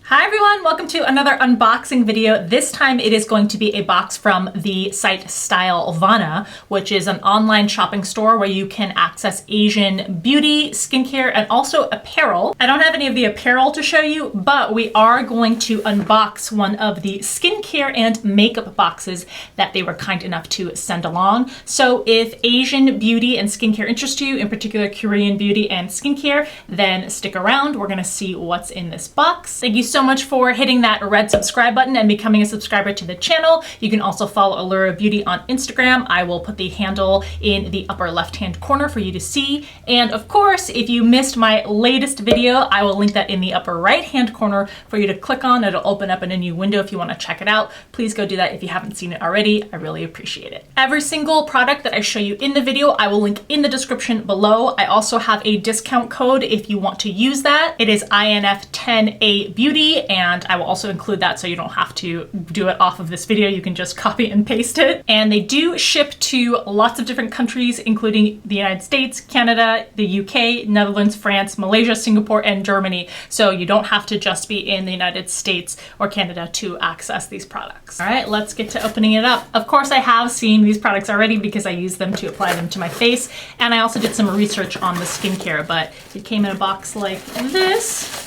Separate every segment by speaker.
Speaker 1: Hi everyone, welcome to another unboxing video. This time it is going to be a box from the site Stylevana, which is an online shopping store where you can access Asian beauty, skincare, and also apparel. I don't have any of the apparel to show you, but we are going to unbox one of the skincare and makeup boxes that they were kind enough to send along. So if Asian beauty and skincare interest you, in particular Korean beauty and skincare, then stick around. We're gonna see what's in this box. Thank you so much for hitting that red subscribe button and becoming a subscriber to the channel. You can also follow Allura Beauty on Instagram. I will put the handle in the upper left-hand corner for you to see. And of course, if you missed my latest video, I will link that in the upper right-hand corner for you to click on. It'll open up in a new window if you want to check it out. Please go do that if you haven't seen it already. I really appreciate it. Every single product that I show you in the video, I will link in the description below. I also have a discount code if you want to use that. It is INF10A Beauty, and I will also include that so you don't have to do it off of this video. You can just copy and paste it. And they do ship to lots of different countries, including the United States, Canada, the UK, Netherlands, France, Malaysia, Singapore, and Germany. So you don't have to just be in the United States or Canada to access these products. All right, let's get to opening it up. Of course, I have seen these products already because I use them to apply them to my face. And I also did some research on the skincare, but it came in a box like this,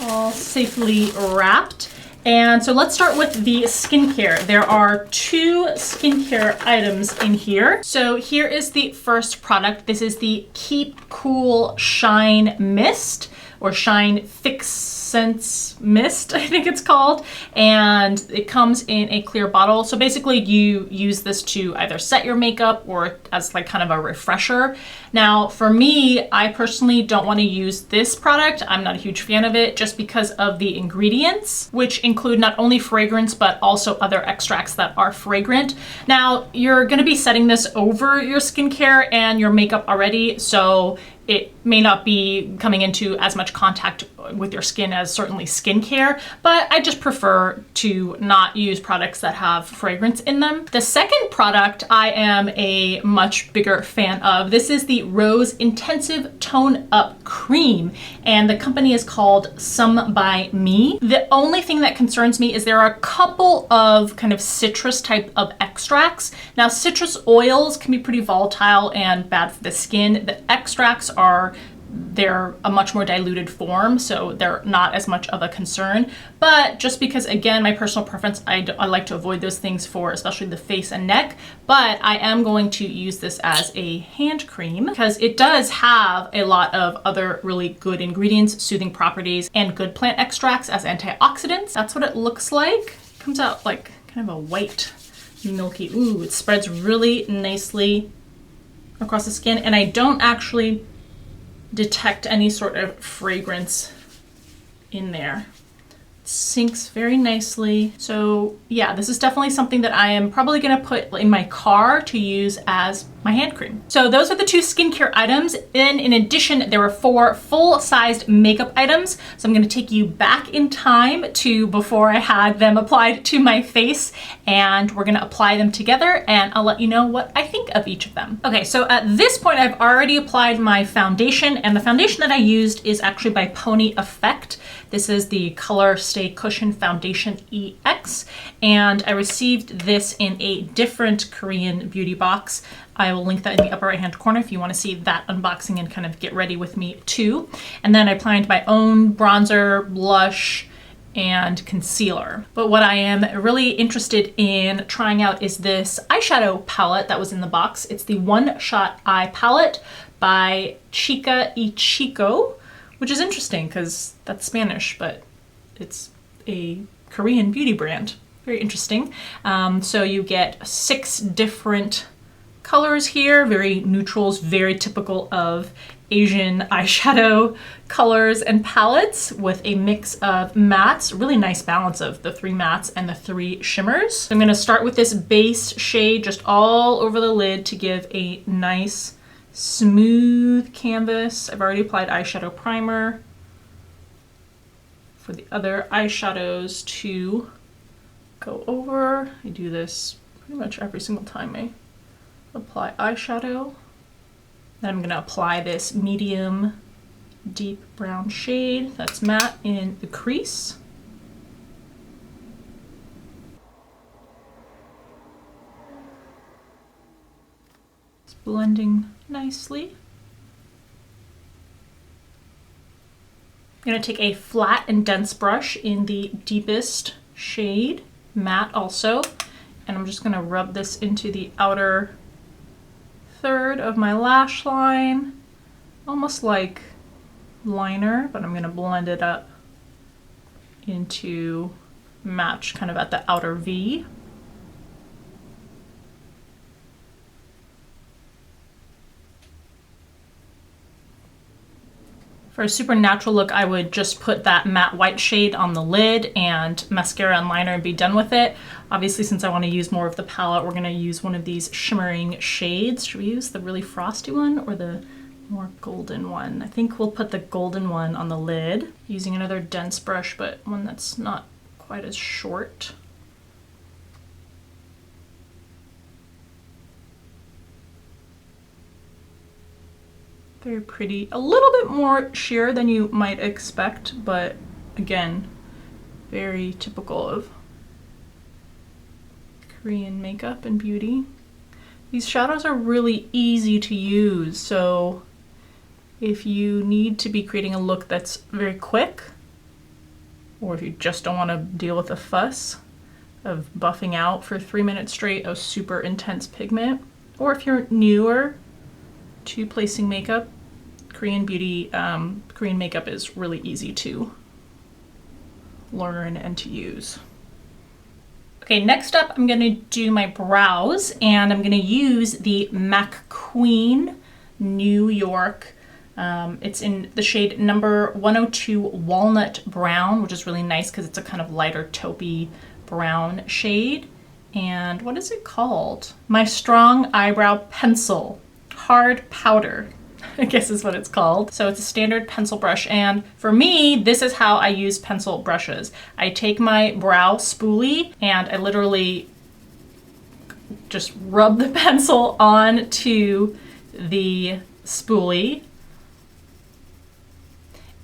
Speaker 1: all safely wrapped. And so let's start with the skincare. There are two skincare items in here. So here is the first product. This is the Keep Cool Shine Mist, or Shine Fix Sense Mist, I think it's called. And it comes in a clear bottle. So basically you use this to either set your makeup or as like kind of a refresher. Now for me, I personally don't want to use this product. I'm not a huge fan of it just because of the ingredients, which include not only fragrance, but also other extracts that are fragrant. Now you're going to be setting this over your skincare and your makeup already, so it may not be coming into as much contact with your skin as certainly skincare, but I just prefer to not use products that have fragrance in them. The second product I am a much bigger fan of. This is the Rose Intensive Tone Up Cream, and the company is called Some by Me. The only thing that concerns me is there are a couple of kind of citrus type of extracts. Now citrus oils can be pretty volatile and bad for the skin. The extracts they're a much more diluted form, so they're not as much of a concern. But just because, again, my personal preference, I like to avoid those things for especially the face and neck, but I am going to use this as a hand cream because it does have a lot of other really good ingredients, soothing properties, and good plant extracts as antioxidants. That's what it looks like. It comes out like kind of a white, milky, ooh, it spreads really nicely across the skin, and I don't actually detect any sort of fragrance in there. It sinks very nicely. So yeah, this is definitely something that I am probably gonna put in my car to use as my hand cream. So those are the two skincare items. Then in addition, there were 4 full-sized makeup items. So I'm gonna take you back in time to before I had them applied to my face, and we're gonna apply them together, and I'll let you know what I think of each of them. Okay, so at this point, I've already applied my foundation, and the foundation that I used is actually by Pony Effect. This is the Color Stay Cushion Foundation EX, and I received this in a different Korean beauty box. I will link that in the upper right hand corner if you want to see that unboxing and kind of get ready with me too. And then I applied my own bronzer, blush, and concealer. But what I am really interested in trying out is this eyeshadow palette that was in the box. It's the One Shot Eye Palette by Chica y Chico, which is interesting because that's Spanish, but it's a Korean beauty brand. Very interesting. So you get 6 different colors here, very neutrals, very typical of Asian eyeshadow colors and palettes, with a mix of mattes, really nice balance of the 3 mattes and the 3 shimmers. So I'm gonna start with this base shade just all over the lid to give a nice smooth canvas. I've already applied eyeshadow primer for the other eyeshadows to go over. I do this pretty much every single time I apply eyeshadow. Then I'm going to apply this medium deep brown shade that's matte in the crease. blending nicely. I'm going to take a flat and dense brush in the deepest shade, matte also, and I'm just going to rub this into the outer third of my lash line, almost like liner, but I'm going to blend it up into match kind of at the outer V. For a super natural look, I would just put that matte white shade on the lid and mascara and liner and be done with it. Obviously, since I want to use more of the palette, we're going to use one of these shimmering shades. Should we use the really frosty one or the more golden one? I think we'll put the golden one on the lid, using another dense brush, but one that's not quite as short. Very pretty. A little bit more sheer than you might expect, but again, very typical of Korean makeup and beauty. These shadows are really easy to use, so if you need to be creating a look that's very quick, or if you just don't want to deal with the fuss of buffing out for 3 minutes straight of super intense pigment, or if you're newer to placing makeup, Korean makeup is really easy to learn and to use. Okay, next up I'm gonna do my brows, and I'm gonna use the MAC Queen New York. It's in the shade number 102 Walnut Brown, which is really nice because it's a kind of lighter taupey brown shade. And what is it called? My Strong Eyebrow Pencil. Hard powder, I guess is what it's called. So it's a standard pencil brush, and for me, this is how I use pencil brushes. I take my brow spoolie and I literally just rub the pencil onto the spoolie.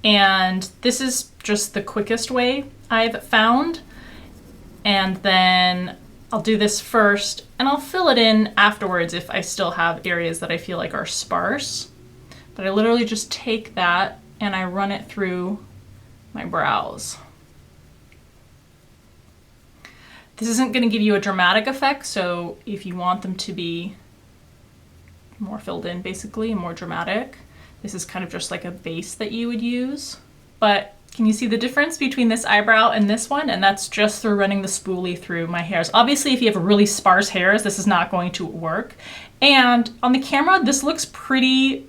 Speaker 1: And this is just the quickest way I've found. And then I'll do this first and I'll fill it in afterwards if I still have areas that I feel like are sparse. But I literally just take that and I run it through my brows. This isn't going to give you a dramatic effect, so if you want them to be more filled in basically, more dramatic, this is kind of just like a base that you would use. But can you see the difference between this eyebrow and this one? And that's just through running the spoolie through my hairs. Obviously, if you have really sparse hairs, this is not going to work. And on the camera, this looks pretty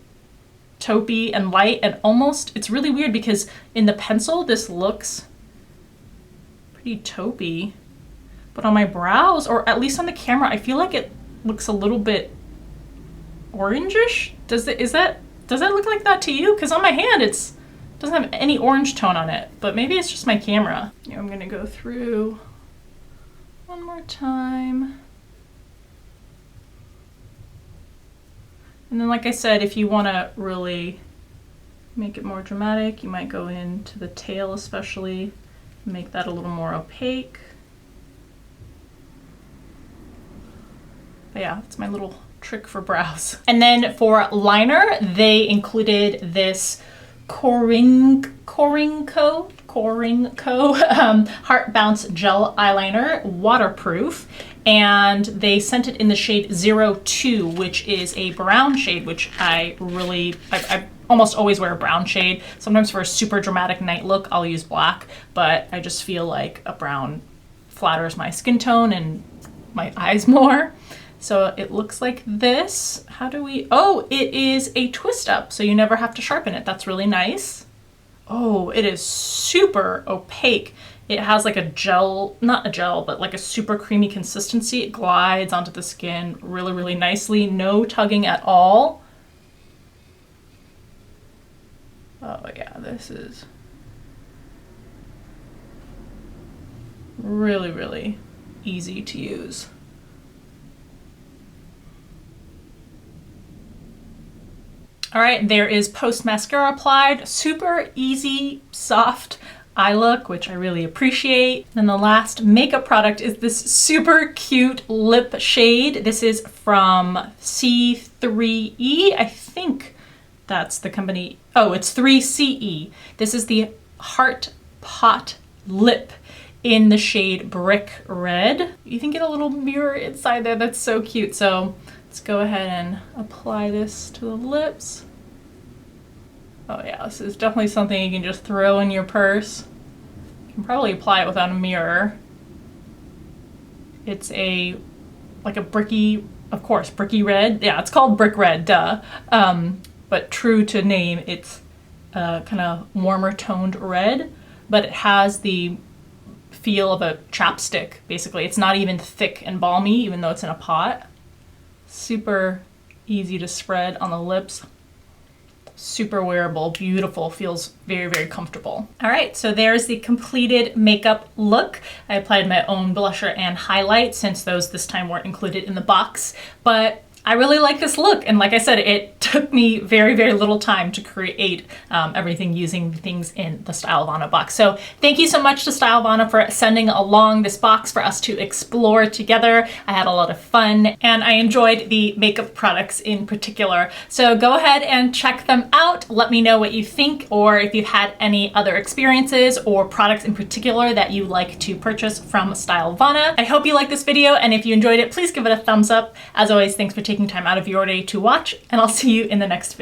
Speaker 1: taupey and light, and almost, it's really weird because in the pencil, this looks pretty taupey. But on my brows, or at least on the camera, I feel like it looks a little bit orangish. Does that look like that to you? Because on my hand, it doesn't have any orange tone on it, but maybe it's just my camera. I'm gonna go through one more time. And then, like I said, if you wanna really make it more dramatic, you might go into the tail especially, make that a little more opaque. But yeah, it's my little trick for brows. And then for liner, they included this Corinco Heart Bounce Gel Eyeliner, waterproof, and they sent it in the shade 02, which is a brown shade, which I almost always wear a brown shade. Sometimes for a super dramatic night look, I'll use black, but I just feel like a brown flatters my skin tone and my eyes more. So it looks like this. Oh, it is a twist up, so you never have to sharpen it. That's really nice. Oh, it is super opaque. It has like a gel, not a gel, but like a super creamy consistency. It glides onto the skin really, really nicely. No tugging at all. Oh yeah, this is really, really easy to use. All right, there is post mascara applied. Super easy, soft eye look, which I really appreciate. Then the last makeup product is this super cute lip shade. This is from C3E. I think that's the company. Oh, it's 3CE. This is the Heart Pot Lip in the shade Brick Red. You can get a little mirror inside there. That's so cute. So let's go ahead and apply this to the lips. Oh yeah, this is definitely something you can just throw in your purse. You can probably apply it without a mirror. It's like a bricky, of course, bricky red. Yeah, it's called Brick Red, duh. But true to name, it's kind of warmer toned red, but it has the feel of a chapstick, basically. It's not even thick and balmy, even though it's in a pot. Super easy to spread on the lips. Super wearable, beautiful, feels very, very comfortable. All right, so there's the completed makeup look. I applied my own blusher and highlight since those this time weren't included in the box, but I really like this look. And like I said, it took me very, very little time to create everything using things in the Stylevana box. So thank you so much to Stylevana for sending along this box for us to explore together. I had a lot of fun and I enjoyed the makeup products in particular. So go ahead and check them out. Let me know what you think, or if you've had any other experiences or products in particular that you like to purchase from Stylevana. I hope you liked this video, and if you enjoyed it, please give it a thumbs up. As always, thanks for taking time out of your day to watch, and I'll see you in the next video.